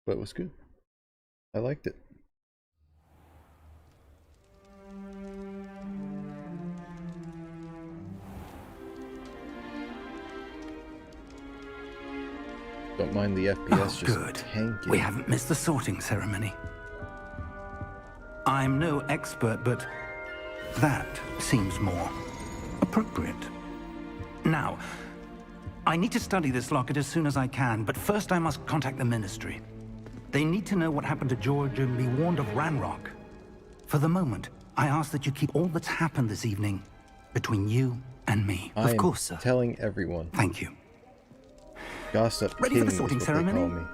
but it was good. I liked it. Don't mind the FPS, just good. tanking. We haven't missed the sorting ceremony. I'm no expert, but that seems more appropriate. Now, I need to study this locket as soon as I can, but first I must contact the Ministry. They need to know what happened to George and be warned of Ranrock. For the moment, I ask that you keep all that's happened this evening between you and me. Of course, sir. Telling everyone. Thank you. Gossip Ready King for the sorting is what ceremony? they call me.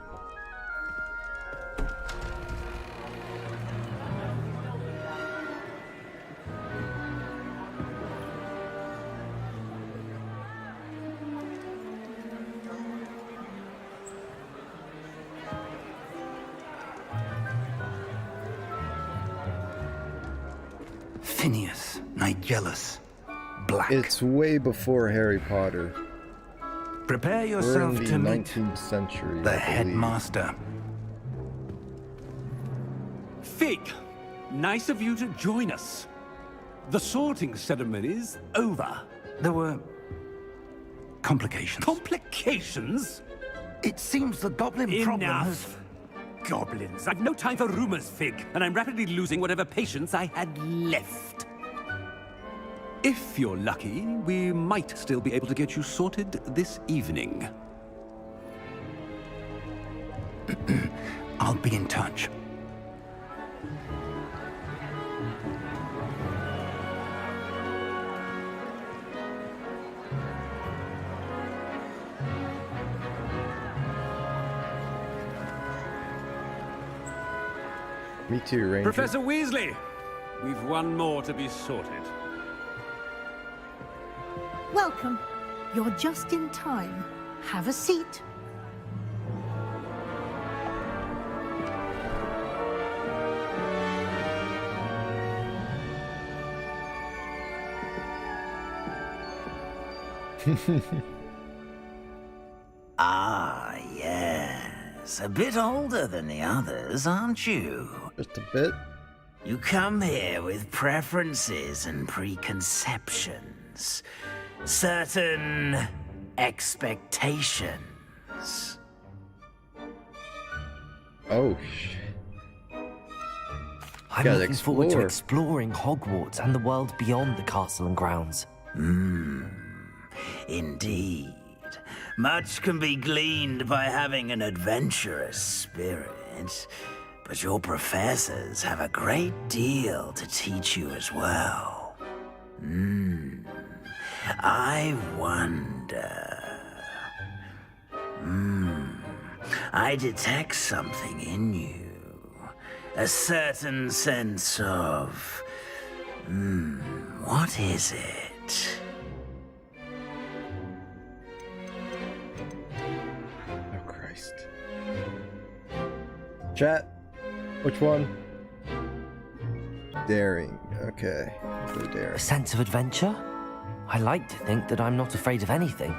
Phineas, Nigellus, Black. It's way before Harry Potter. Prepare We're yourself in the to meet 19th century, the I believe. headmaster. Fig, nice of you to join us. The sorting ceremony's over. There were complications. Complications? It seems the goblin problem has... Enough. Goblins. I've no time for rumors, Fig, and I'm rapidly losing whatever patience I had left. If you're lucky, we might still be able to get you sorted this evening. I'll be in touch. Me too, Ranger. Professor Weasley, we've one more to be sorted. Welcome. You're just in time. Have a seat. Ah, yes. A bit older than the others, aren't you? Just a bit. You come here with preferences and preconceptions. Certain expectations. Oh, shit. I'm Gotta looking forward to explore. exploring Hogwarts and the world beyond the castle and grounds. Indeed. Much can be gleaned by having an adventurous spirit, but your professors have a great deal to teach you as well. I wonder... I detect something in you. A certain sense of... what is it? Oh, Christ. Chat. Which one? Daring. Okay. Go A daring. sense of adventure? I like to think that I'm not afraid of anything.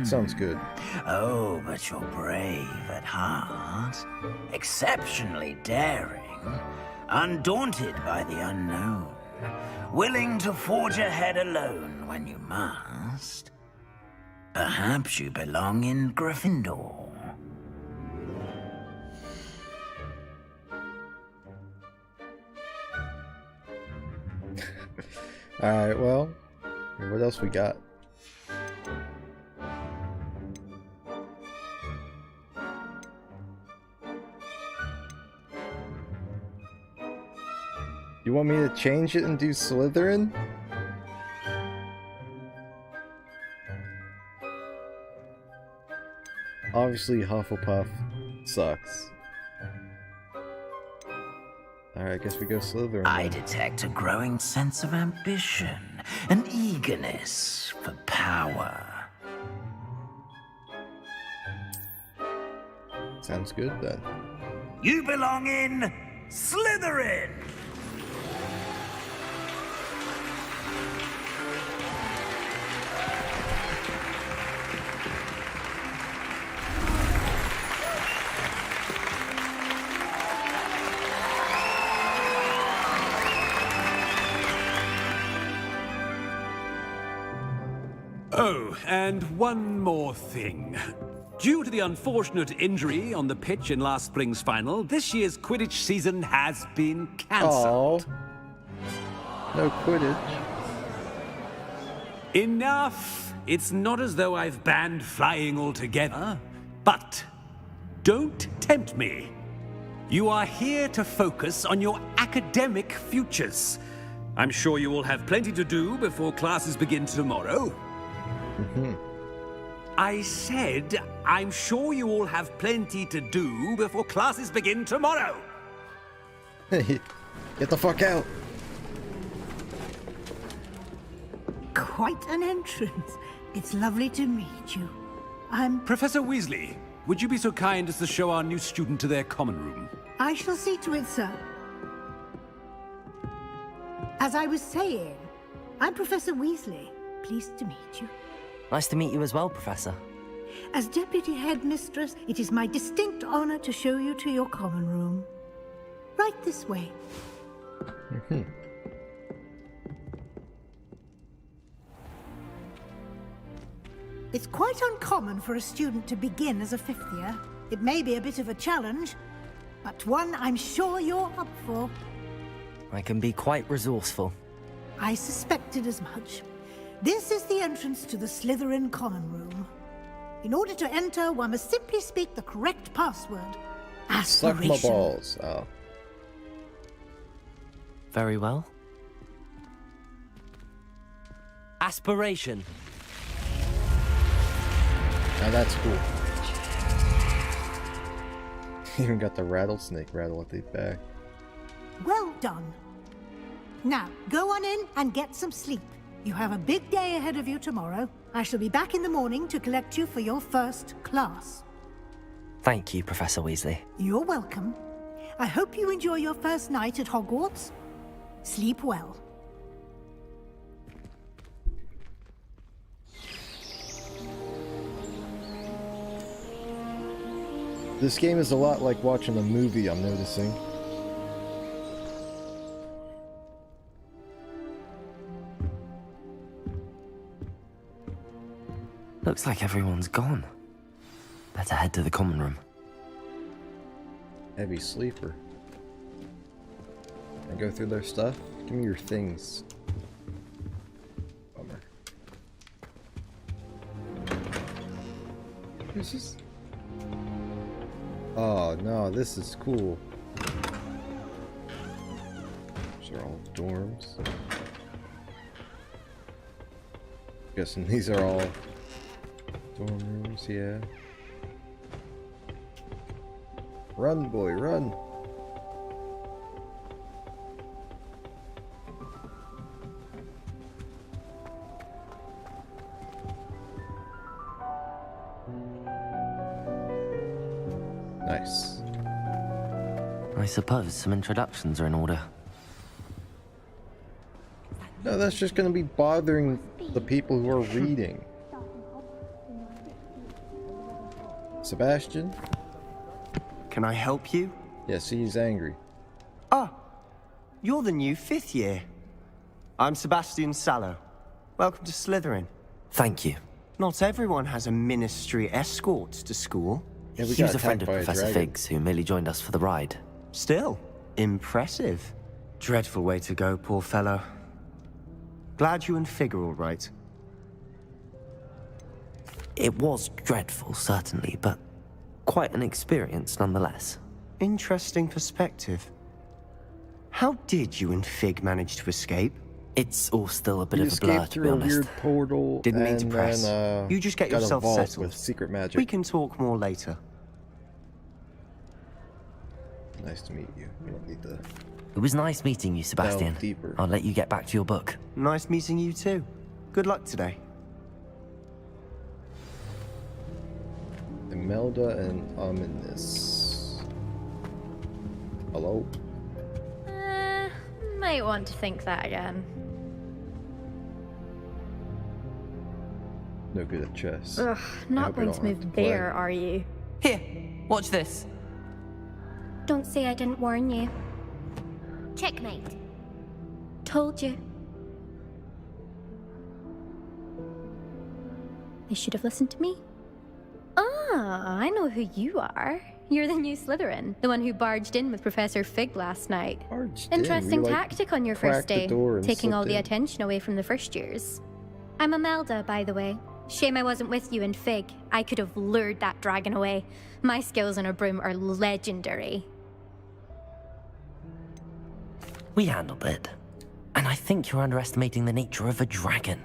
Sounds good. Oh, but you're brave at heart. Exceptionally daring. Undaunted by the unknown. Willing to forge ahead alone when you must. Perhaps you belong in Gryffindor. Alright, well. What else we got? You want me to change it and do Slytherin? Obviously, Hufflepuff sucks. Alright, I guess we go Slytherin. I then. detect a growing sense of ambition, an eagerness for power. Sounds good then. You belong in Slytherin! Oh, and one more thing. Due to the unfortunate injury on the pitch in last spring's final, this year's Quidditch season has been cancelled. Oh. No Quidditch. Enough! It's not as though I've banned flying altogether, but don't tempt me. You are here to focus on your academic futures. I'm sure you will have plenty to do before classes begin tomorrow. I said, I'm sure you all have plenty to do before classes begin tomorrow. Get the fuck out. Quite an entrance. It's lovely to meet you. Professor Weasley, would you be so kind as to show our new student to their common room? I shall see to it, sir. As I was saying, I'm Professor Weasley. Pleased to meet you. Nice to meet you as well, Professor. As Deputy Headmistress, it is my distinct honor to show you to your common room. Right this way. It's quite uncommon for a student to begin as a fifth year. It may be a bit of a challenge, but one I'm sure you're up for. I can be quite resourceful. I suspected as much. This is the entrance to the Slytherin common room. In order to enter, one must simply speak the correct password. Suck Aspiration. my balls. Oh. Very well. Aspiration. Now that's cool. Even got the rattlesnake rattle at the back. Well done. Now, go on in and get some sleep. You have a big day ahead of you tomorrow. I shall be back in the morning to collect you for your first class. Thank you, Professor Weasley. You're welcome. I hope you enjoy your first night at Hogwarts. Sleep well. This game is a lot like watching a movie, I'm noticing. Looks like everyone's gone. Better head to the common room. Heavy sleeper. I go through their stuff? Give me your things. Bummer. Who's this? Oh no, this is cool. These are all dorms. Guessing these are all dorm rooms, yeah. Run, boy, run! Nice. I suppose some introductions are in order. No, that's just gonna be bothering the people who are reading. Sebastian? Can I help you? Yes, he's angry. Ah, you're the new fifth year. I'm Sebastian Sallow. Welcome to Slytherin. Thank you. Not everyone has a ministry escort to school. Yeah, we He got was a friend attacked of by a Professor dragon. Figgs who merely joined us for the ride. Still, impressive. Dreadful way to go, poor fellow. Glad you and Fig are all right. It was dreadful, certainly, but quite an experience nonetheless. Interesting perspective. How did you and Fig manage to escape? It's all still a bit He of a blur, escaped to be through a honest. weird portal. Didn't mean to and press. Then, You just get got yourself involved settled. with secret magic. We can talk more later. Nice to meet you. You don't need to. It was nice meeting you, Sebastian. deeper. I'll let you get back to your book. Nice meeting you too. Good luck today. Imelda and Ominous. Hello? Might want to think that again. No good at chess. Ugh, I not hope I going don't to have move to play. there, are you? Here, watch this. Don't say I didn't warn you. Checkmate. Told you. They should have listened to me. Ah, I know who you are. You're the new Slytherin, the one who barged in with Professor Fig last night. Interesting tactic on your first day, taking all the attention away from the first years. I'm Imelda, by the way. Shame I wasn't with you in Fig. I could have lured that dragon away. My skills on a broom are legendary. We handled it. And I think you're underestimating the nature of a dragon.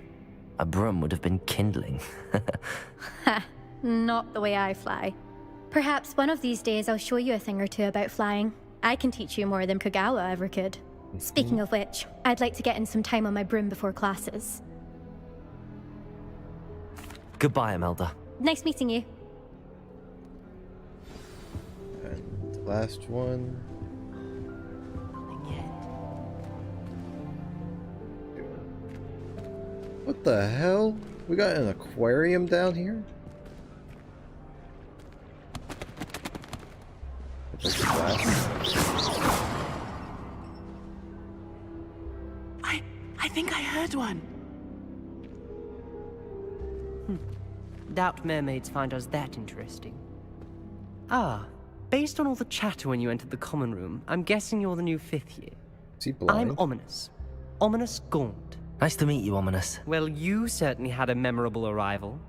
A broom would have been kindling. Ha, not the way I fly. Perhaps one of these days I'll show you a thing or two about flying. I can teach you more than Kogawa ever could. Speaking of which, I'd like to get in some time on my broom before classes. Goodbye, Imelda. Nice meeting you. And last one. What the hell? We got an aquarium down here? I think I heard one. Doubt mermaids find us that interesting. Ah, based on all the chatter when you entered the common room, I'm guessing you're the new 5th year. Is he blind? I'm Ominous. Ominous Gaunt. Nice to meet you, Ominous. Well, you certainly had a memorable arrival.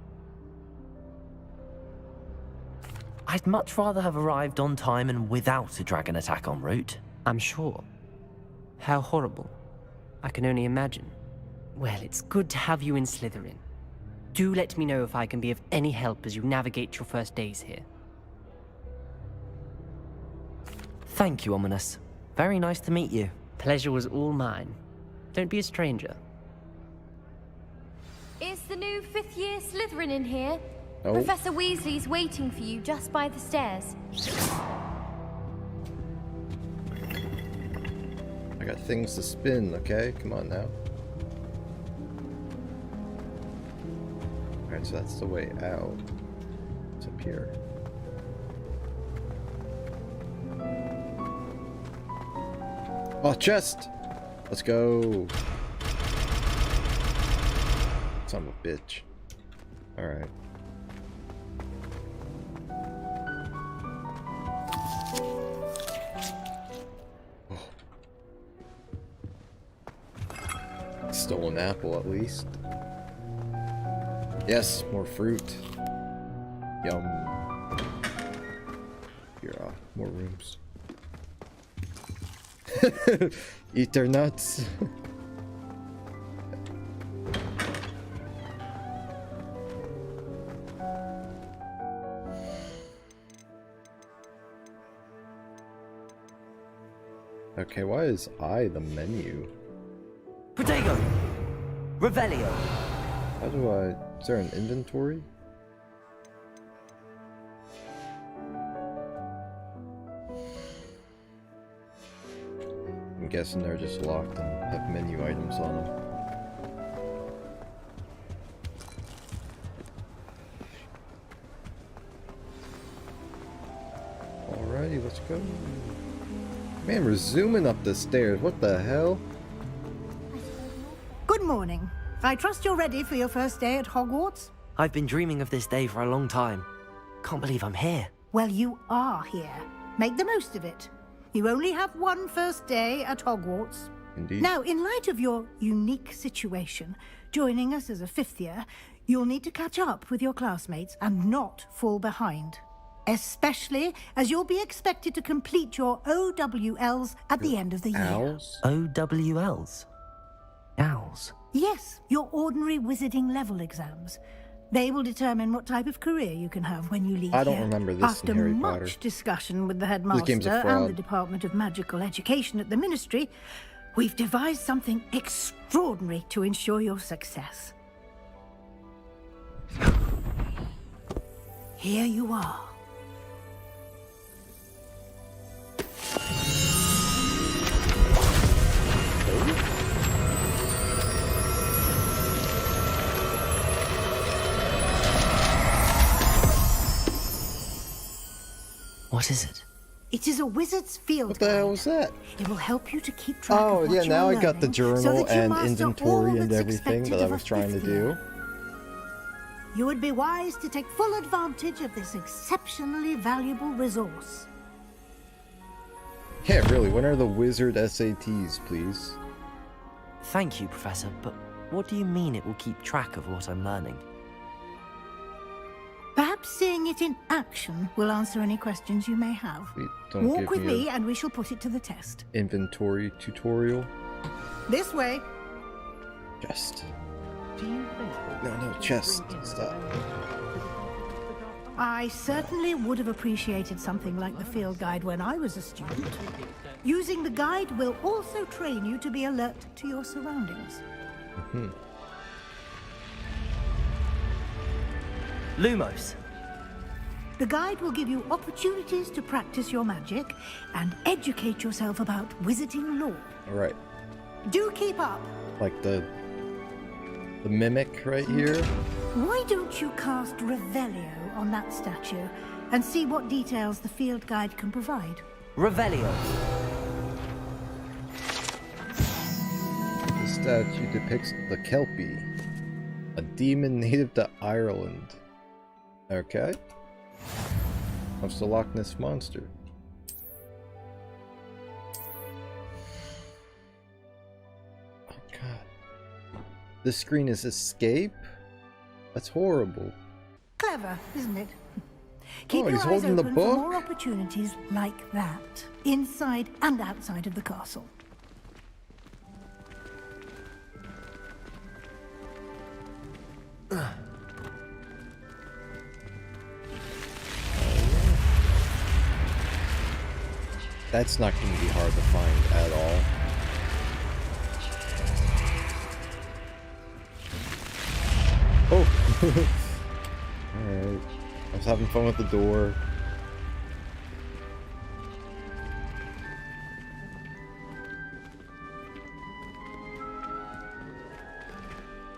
I'd much rather have arrived on time and without a dragon attack en route. I'm sure. How horrible. I can only imagine. Well, it's good to have you in Slytherin. Do let me know if I can be of any help as you navigate your first days here. Thank you, Ominous. Very nice to meet you. Pleasure was all mine. Don't be a stranger. Is the new 5th year Slytherin in here? Oh. Professor Weasley's waiting for you just by the stairs. I got things to spin, okay? Come on now. Alright, so that's the way out. It's up here. Oh, chest! Let's go. Son of a bitch. Alright. Stole an apple at least. Yes, more fruit. Yum. Here, more rooms. Eat their nuts. Okay, why is I the menu? Protego! Revelio! How do I... Is there an inventory? I'm guessing they're just locked and have menu items on them. Alrighty, let's go. Man, we're zooming up the stairs. What the hell? Good morning. I trust you're ready for your first day at Hogwarts? I've been dreaming of this day for a long time. Can't believe I'm here. Well, you are here. Make the most of it. You only have one first day at Hogwarts. Indeed. Now, in light of your unique situation, joining us as a 5th year, you'll need to catch up with your classmates and not fall behind. Especially as you'll be expected to complete your OWLs at the end of the year. Owls? OWLs? Owls? Yes, your ordinary wizarding level exams. They will determine what type of career you can have when you leave I don't here. remember this After in Harry much Potter. discussion with the game's a headmaster fraud. and the Department of Magical Education at the Ministry, we've devised something extraordinary to ensure your success. Here you are. What is it? It is a wizard's field What the hell guide. was that? It will help you to keep track Oh, of what yeah, you now are I got the learning, journal so that you and master inventory all and that's everything expected that I of a was trying to 5th do. year. you would be wise to take full advantage of this exceptionally valuable resource. Yeah, really, when are the wizard SATs, please? Thank you, Professor, but what do you mean it will keep track of what I'm learning? Perhaps seeing it in action will answer any questions you may have. Wait, don't Walk give with me me and we shall put it to the test. Inventory tutorial. This way. Chest. No, chest. Stop. I certainly would have appreciated something like the field guide when I was a student. Using the guide will also train you to be alert to your surroundings. Lumos. The guide will give you opportunities to practice your magic and educate yourself about wizarding lore. Alright. Do keep up. Like the mimic right here. Why don't you cast Revelio on that statue and see what details the field guide can provide? Revelio. The statue depicts the Kelpie, a demon native to Ireland. Okay. What's the Loch Ness Monster? Oh god. This screen is escape? That's horrible. Clever, isn't it? Keep Oh, your he's eyes holding the open book? for more opportunities like that, inside and outside of the castle. That's not going to be hard to find at all. Oh! Alright. I was having fun with the door.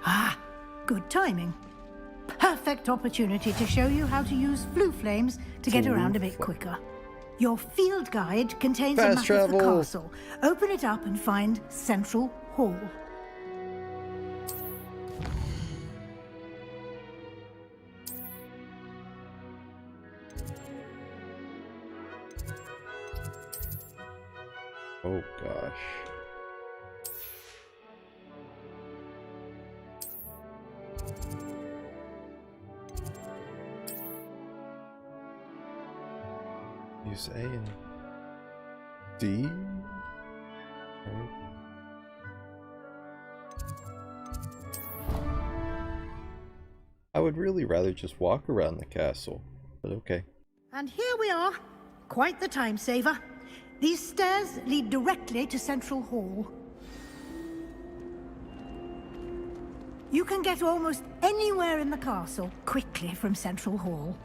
Ah, good timing. Perfect opportunity to show you how to use flue flames to get around a bit quicker. Your field guide contains a Fast map travel. of the castle. Open it up and find Central Hall. Oh gosh. Use A and D? Alright. I would really rather just walk around the castle, but okay. And here we are. Quite the time saver. These stairs lead directly to Central Hall. You can get almost anywhere in the castle quickly from Central Hall.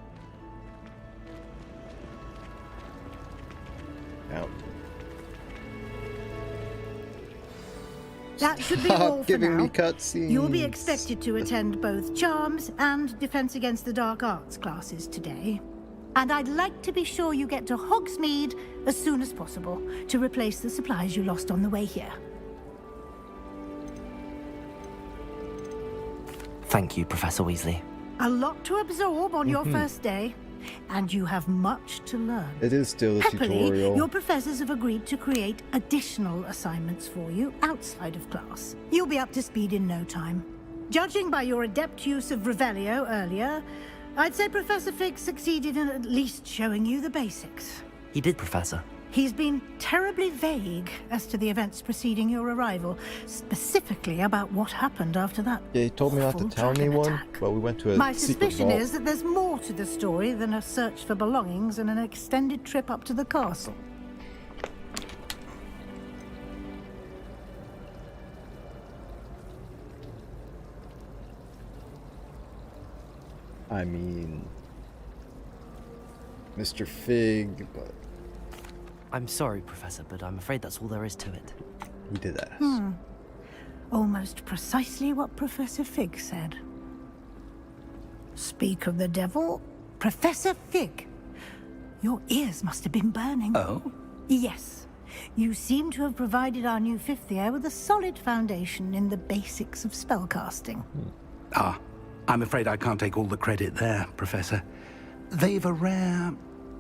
Out. That should be all for giving now. me cutscenes. You'll be expected to attend both Charms and Defense Against the Dark Arts classes today. And I'd like to be sure you get to Hogsmeade as soon as possible to replace the supplies you lost on the way here. Thank you, Professor Weasley. A lot to absorb on your first day, and you have much to learn. It is still a Happily, tutorial. your professors have agreed to create additional assignments for you outside of class. You'll be up to speed in no time. Judging by your adept use of Revelio earlier, I'd say Professor Fig succeeded in at least showing you the basics. He did, Professor. He's been terribly vague as to the events preceding your arrival, specifically about what happened after that. Yeah, he told me not to awful tell dragon anyone, attack. but we went to a My secret suspicion vault. is that there's more to the story than a search for belongings and an extended trip up to the castle. I mean, Mr. Fig, but I'm sorry, Professor, but I'm afraid that's all there is to it. he did ask. Almost precisely what Professor Fig said. Speak of the devil, Professor Fig. Your ears must have been burning. Oh? Yes. You seem to have provided our new fifth year with a solid foundation in the basics of spellcasting. Ah, I'm afraid I can't take all the credit there, Professor. They've a rare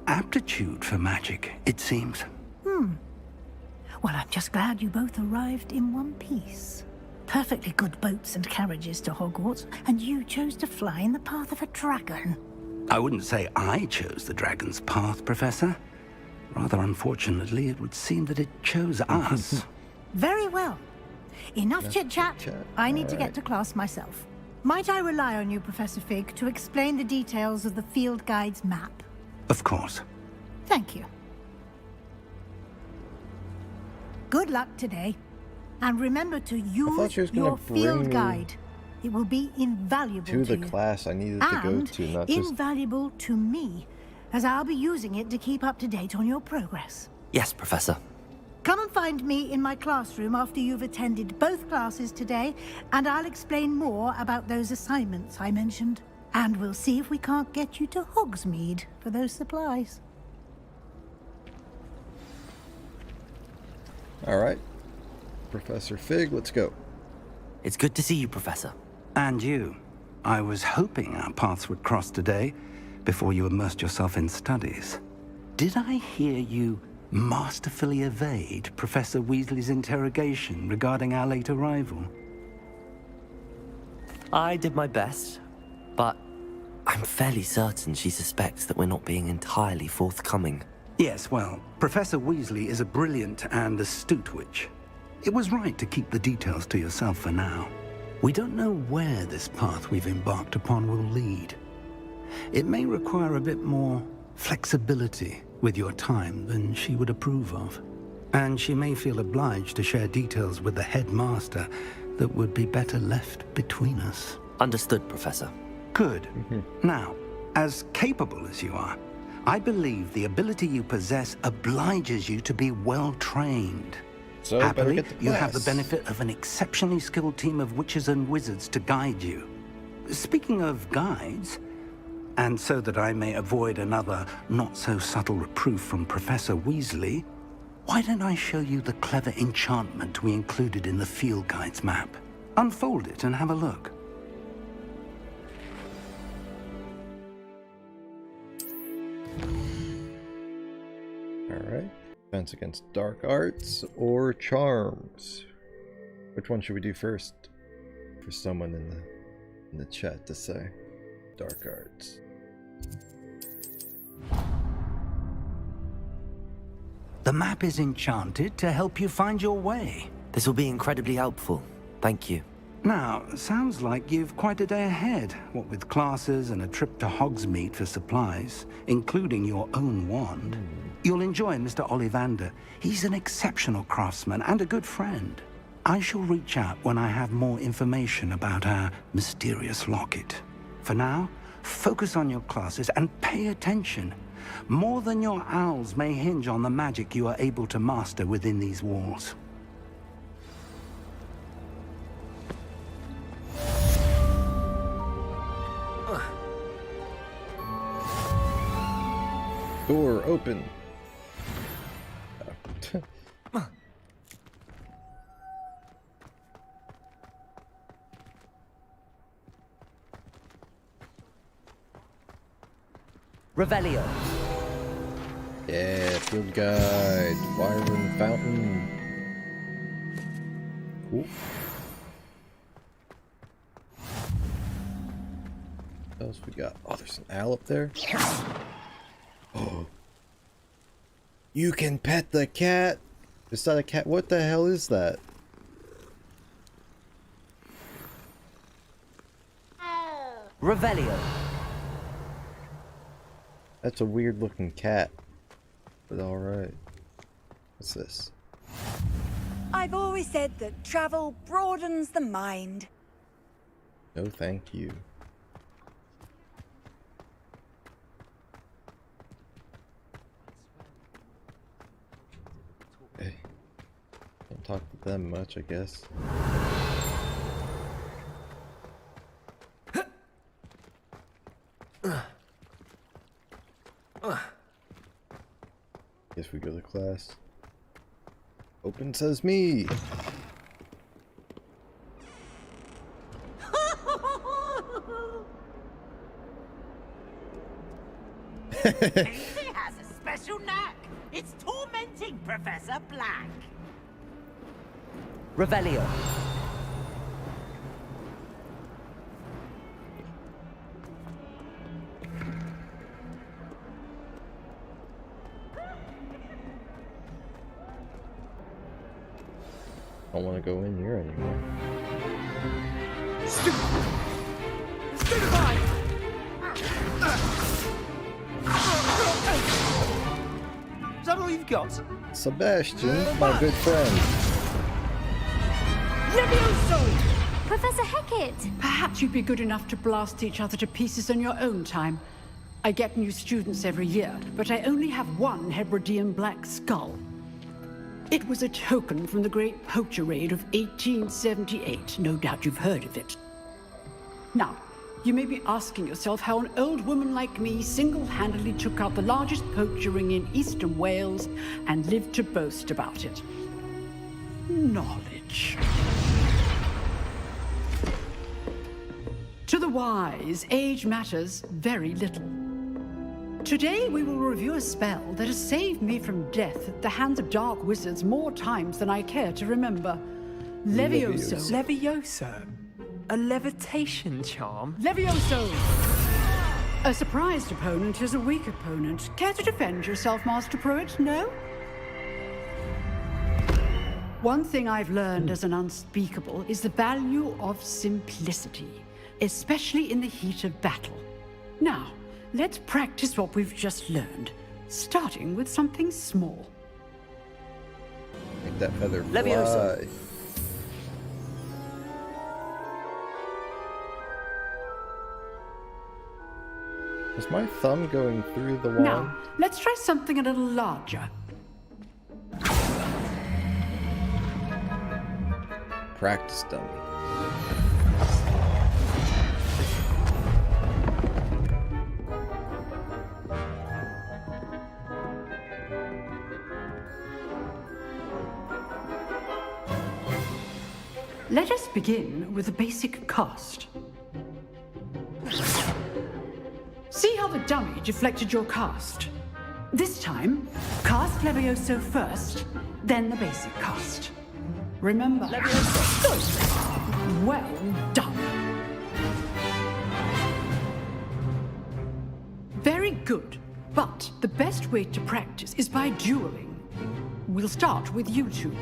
aptitude for magic, it seems. Well, I'm just glad you both arrived in one piece. Perfectly good boats and carriages to Hogwarts, and you chose to fly in the path of a dragon. I wouldn't say I chose the dragon's path, Professor. Rather unfortunately, it would seem that it chose us. Very well. Enough chit-chat. I need to get to class myself. Might I rely on you, Professor Fig, to explain the details of the field guide's map? Of course. Thank you. Good luck today. And remember to use your field guide. It will be invaluable to the you. Class I needed to go to, not just invaluable to me, as I'll be using it to keep up to date on your progress. Yes, Professor. Come and find me in my classroom after you've attended both classes today, and I'll explain more about those assignments I mentioned. And we'll see if we can't get you to Hogsmeade for those supplies. All right. Professor Fig, let's go. It's good to see you, Professor. And you. I was hoping our paths would cross today, before you immersed yourself in studies. Did I hear you masterfully evade Professor Weasley's interrogation regarding our late arrival? I did my best, but I'm fairly certain she suspects that we're not being entirely forthcoming. Yes, well, Professor Weasley is a brilliant and astute witch. It was right to keep the details to yourself for now. We don't know where this path we've embarked upon will lead. It may require a bit more flexibility with your time than she would approve of. And she may feel obliged to share details with the headmaster that would be better left between us. Understood, Professor. Good. Now, as capable as you are, I believe the ability you possess obliges you to be well-trained. So happily, you have the benefit of an exceptionally skilled team of witches and wizards to guide you. Speaking of guides, and so that I may avoid another not-so-subtle reproof from Professor Weasley, why don't I show you the clever enchantment we included in the field guide's map? Unfold it and have a look. Alright. Defense against dark arts or charms. Which one should we do first? For someone in the chat to say. Dark arts. The map is enchanted to help you find your way. This will be incredibly helpful. Thank you. Now, sounds like you've quite a day ahead, what with classes and a trip to Hogsmeade for supplies, including your own wand. You'll enjoy Mr. Ollivander. He's an exceptional craftsman and a good friend. I shall reach out when I have more information about our mysterious locket. For now, focus on your classes and pay attention. More than your owls may hinge on the magic you are able to master within these walls. Door open. Revelio. Yeah, field guide. Wyvern fountain. Cool. What else we got? Oh, there's an owl up there. Oh. You can pet the cat. Is that a cat? What the hell is that? Revelio. That's a weird looking cat. But alright. What's this? I've always said that travel broadens the mind. No thank you. Okay. Don't talk to them much, I guess. Guess we go to class. Open says me. Casey has a special knack. It's tormenting Professor Black. Revelio. I don't want to go in here anymore. Is that all you've got? Sebastian, my good friend. Levioso! Professor Hackett! Perhaps you'd be good enough to blast each other to pieces on your own time. I get new students every year, but I only have one Hebridean black skull. It was a token from the Great Poacher Raid of 1878. No doubt you've heard of it. Now, you may be asking yourself how an old woman like me single-handedly took out the largest poacher ring in eastern Wales and lived to boast about it. Knowledge. To the wise, age matters very little. Today we will review a spell that has saved me from death at the hands of dark wizards more times than I care to remember. Levioso. Levioso? A levitation charm? Levioso! A surprised opponent is a weak opponent. Care to defend yourself, Master Pruitt? No? One thing I've learned as an unspeakable is the value of simplicity, especially in the heat of battle. Now, let's practice what we've just learned, starting with something small. Make that feather fly. Levioso. Is my thumb going through the wand? Now, let's try something a little larger. Practice dummy. Let us begin with the basic cast. See how the dummy deflected your cast? This time, cast Levioso first, then the basic cast. Remember, Levioso. Well done. Very good, but the best way to practice is by dueling. We'll start with you two.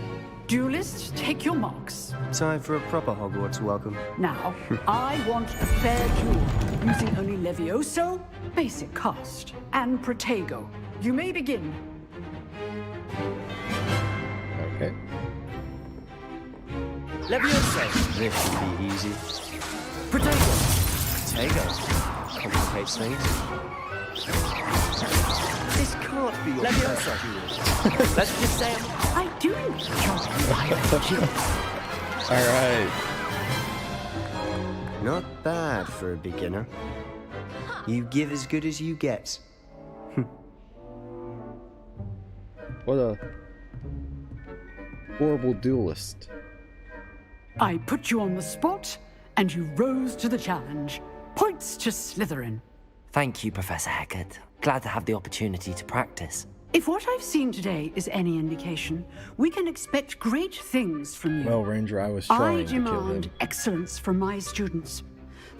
Duelists, take your marks. Time for a proper Hogwarts welcome. Now, I want a fair duel, using only Levioso, basic cast, and Protego. You may begin. Okay. Levioso! This should be easy. Protego! Protego. Complicates things. This can't be your first duel. Let's just say I do enjoy Alright. Not bad for a beginner. You give as good as you get. What a horrible duelist. I put you on the spot, and you rose to the challenge. Points to Slytherin. Thank you, Professor Hackett. Glad to have the opportunity to practice. If what I've seen today is any indication, we can expect great things from you. Well, Ranger, I was trying to kill him. I demand excellence from my students.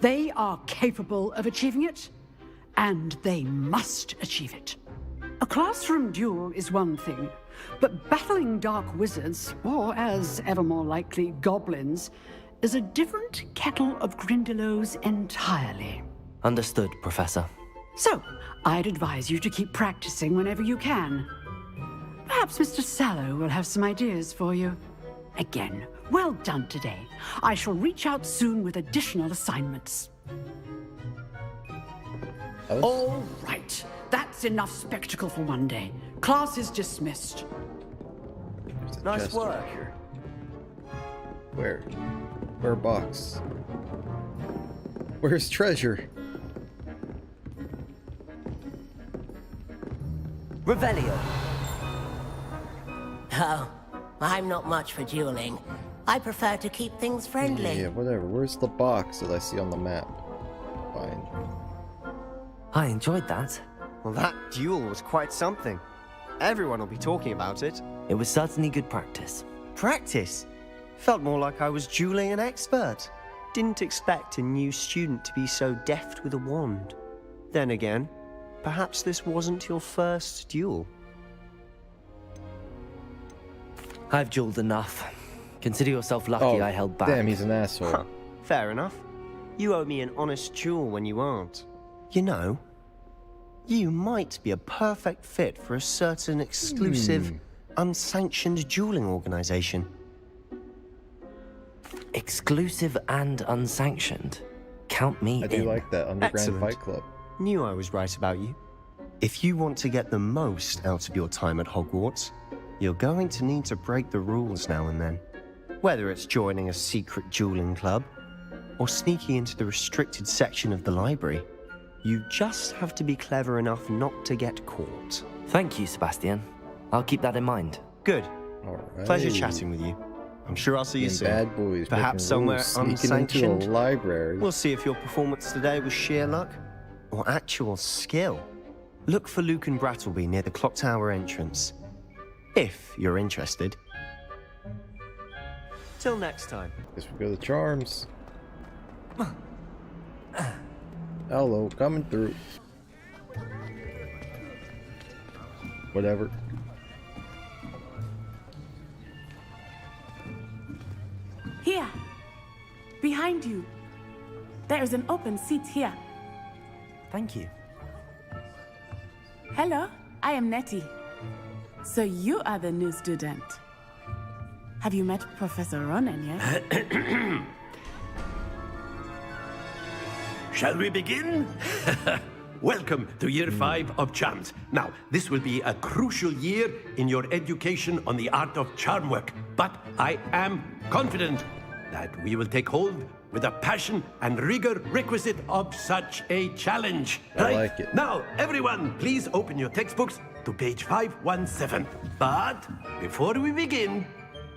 They are capable of achieving it, and they must achieve it. A classroom duel is one thing, but battling dark wizards, or as ever more likely, goblins, is a different kettle of Grindylows entirely. Understood, Professor. So, I'd advise you to keep practicing whenever you can. Perhaps Mr. Sallow will have some ideas for you. Again, well done today. I shall reach out soon with additional assignments. All right. That's enough spectacle for one day. Class is dismissed. Nice work. Here. Where? Where box? Where's treasure? Revelio. Oh, I'm not much for dueling. I prefer to keep things friendly. Yeah, whatever. Where's the box that I see on the map? Fine. I enjoyed that. Well, that duel was quite something. Everyone will be talking about it. It was certainly good practice. Practice? Felt more like I was dueling an expert. Didn't expect a new student to be so deft with a wand. Then again, perhaps this wasn't your first duel. I've dueled enough. Consider yourself lucky I held back. Damn, he's an asshole. Huh, fair enough. You owe me an honest duel when you aren't. You know, you might be a perfect fit for a certain exclusive, unsanctioned dueling organization. Exclusive and unsanctioned. Count me in. I do like that underground Excellent. fight club. Knew I was right about you. If you want to get the most out of your time at Hogwarts, you're going to need to break the rules now and then. Whether it's joining a secret dueling club, or sneaking into the restricted section of the library, you just have to be clever enough not to get caught. Thank you, Sebastian. I'll keep that in mind. Good. All right. Pleasure chatting with you. I'm sure I'll see you soon. Bad boys, perhaps somewhere unsanctioned. Into a library. We'll see if your performance today was sheer luck or actual skill. Look for Luke and Brattleby near the clock tower entrance, if you're interested. Till next time. Guess we go to Charms. Hello, coming through. Whatever. Here, behind you. There is an open seat here. Thank you. Hello, I am Nettie. So you are the new student. Have you met Professor Ronan yet? Shall we begin? Welcome to Year 5 of Charms. Now, this will be a crucial year in your education on the art of charm work, but I am confident that we will take hold with the passion and rigor requisite of such a challenge. I like it. Now, everyone, please open your textbooks to page 517. But before we begin,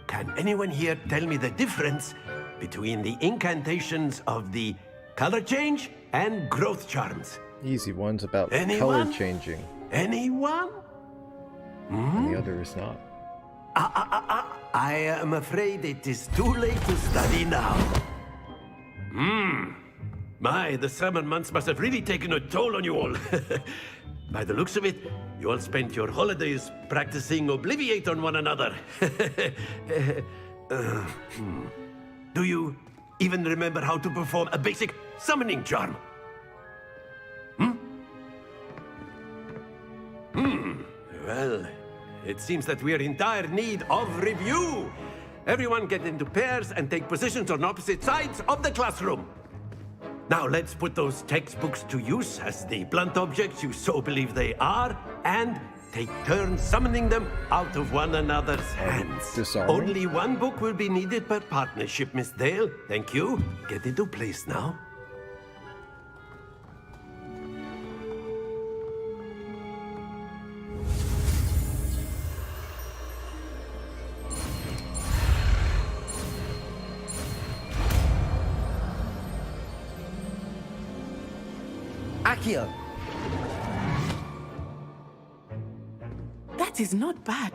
can anyone here tell me the difference between the incantations of the color change and growth charms? Easy one's about Anyone? color changing. Anyone? And the other is not. I am afraid it is too late to study now. My, the summer months must have really taken a toll on you all. By the looks of it, you all spent your holidays practicing Obliviate on one another. Do you even remember how to perform a basic summoning charm? Well, it seems that we are in dire need of review. Everyone get into pairs and take positions on opposite sides of the classroom. Now let's put those textbooks to use as the blunt objects you so believe they are, and take turns summoning them out of one another's hands. Disarming? Only one book will be needed per partnership, Miss Dale. Thank you. Get into place now. Accio! That is not bad.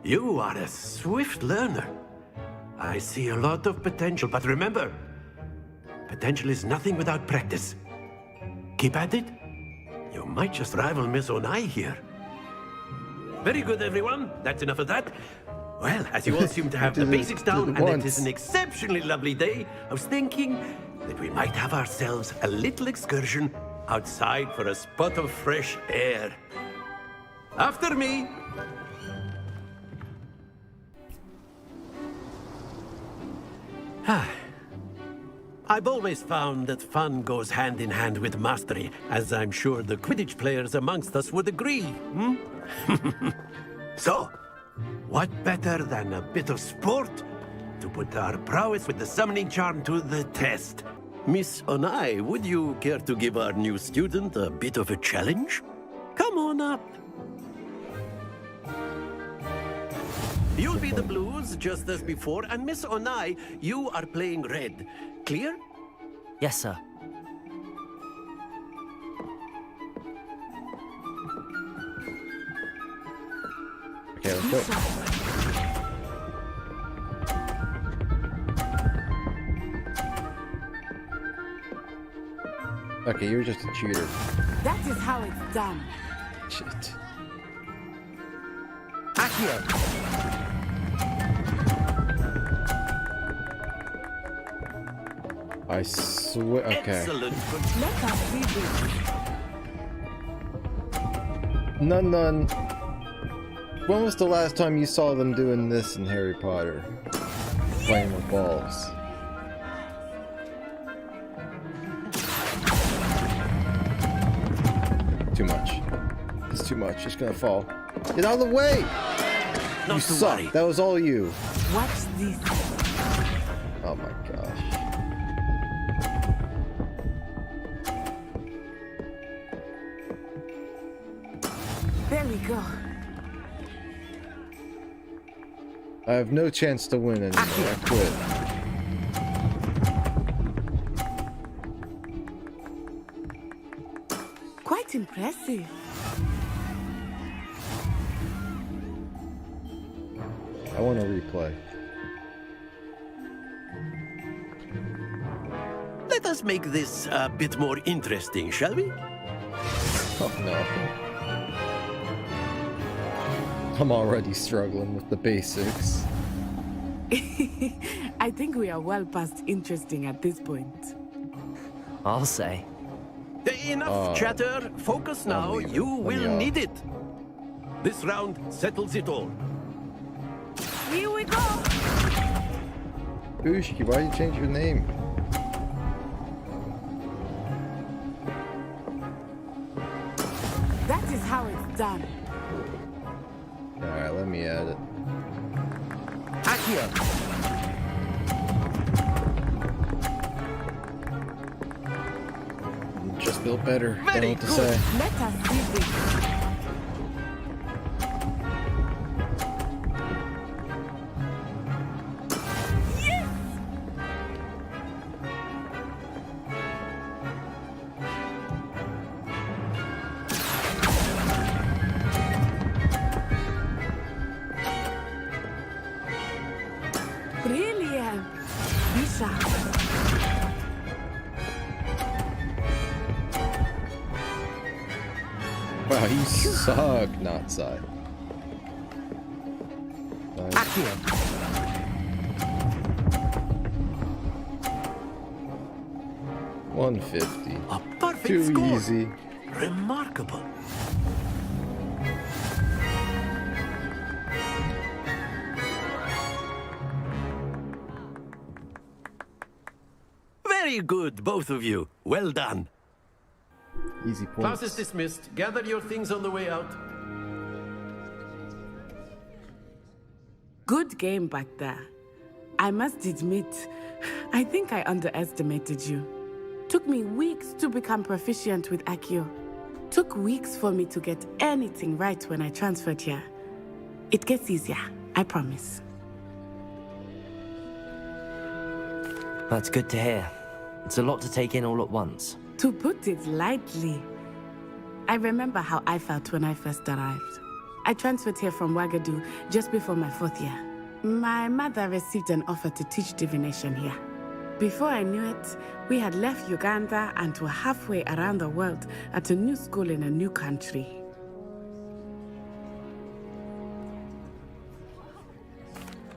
You are a swift learner. I see a lot of potential, but remember, potential is nothing without practice. Keep at it. You might just rival Miss Onai here. Very good, everyone. That's enough of that. Well, as you all seem to have the basics down, and it is an exceptionally lovely day, I was thinking that we might have ourselves a little excursion outside for a spot of fresh air. After me. I've always found that fun goes hand in hand with mastery, as I'm sure the Quidditch players amongst us would agree. So, what better than a bit of sport to put our prowess with the summoning charm to the test? Miss Onai, would you care to give our new student a bit of a challenge? Come on up. You'll be the blues, just as before, and Miss Onai, you are playing red. Clear? Yes, sir. Okay, let's go. Okay, you're just a cheater. That is how it's done. Shit. Accio. I swear. Okay. Excellent. Let us see this. None. When was the last time you saw them doing this in Harry Potter? Playing with balls. Too much. It's too much. It's gonna fall. Get out of the way! You suck. That was all you. Watch this. Oh my gosh. There we go. I have no chance to win anymore. I quit. Quite impressive. I want to replay. Let us make this a bit more interesting, shall we? Oh no. I'm already struggling with the basics. I think we are well past interesting at this point. I'll say. Enough chatter. Focus now. You will need it. This round settles it all. Here we go. Bushki, why you change your name? That is how it's done. Alright, let me add it. Accio. Just built better. Don't know what to good. say. Let us see this. Brilliant. Bisa. Wow, you suck, not side. Accio. 150. A perfect Too score. easy. Remarkable. Very good, both of you. Well done. Easy points. Class is dismissed. Gather your things on the way out. Good game back there. I must admit, I think I underestimated you. Took me weeks to become proficient with Accio. Took weeks for me to get anything right when I transferred here. It gets easier, I promise. That's good to hear. It's a lot to take in all at once. To put it lightly, I remember how I felt when I first arrived. I transferred here from Ouagadougou just before my 4th year. My mother received an offer to teach divination here. Before I knew it, we had left Uganda and were halfway around the world at a new school in a new country.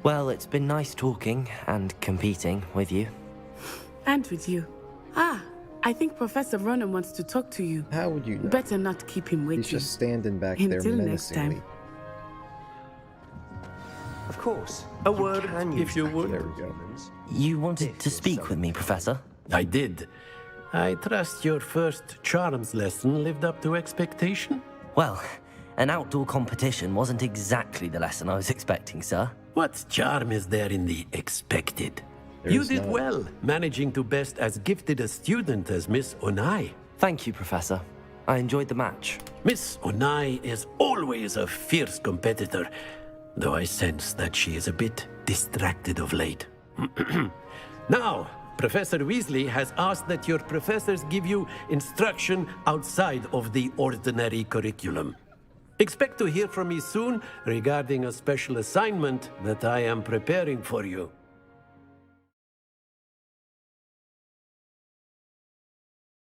Well, it's been nice talking and competing with you. And with you. Ah, I think Professor Ronan wants to talk to you. How would you know? Better not keep him waiting. He's just standing back there Until next menacingly. time. Of course. A word, if you would. There we go. You wanted to speak with me, Professor? I did. I trust your first charms lesson lived up to expectation? Well, an outdoor competition wasn't exactly the lesson I was expecting, sir. What charm is there in the expected? There You is did not. well, managing to best as gifted a student as Miss Onai. Thank you, Professor. I enjoyed the match. Miss Onai is always a fierce competitor, though I sense that she is a bit distracted of late. Now, Professor Weasley has asked that your professors give you instruction outside of the ordinary curriculum. Expect to hear from me soon regarding a special assignment that I am preparing for you.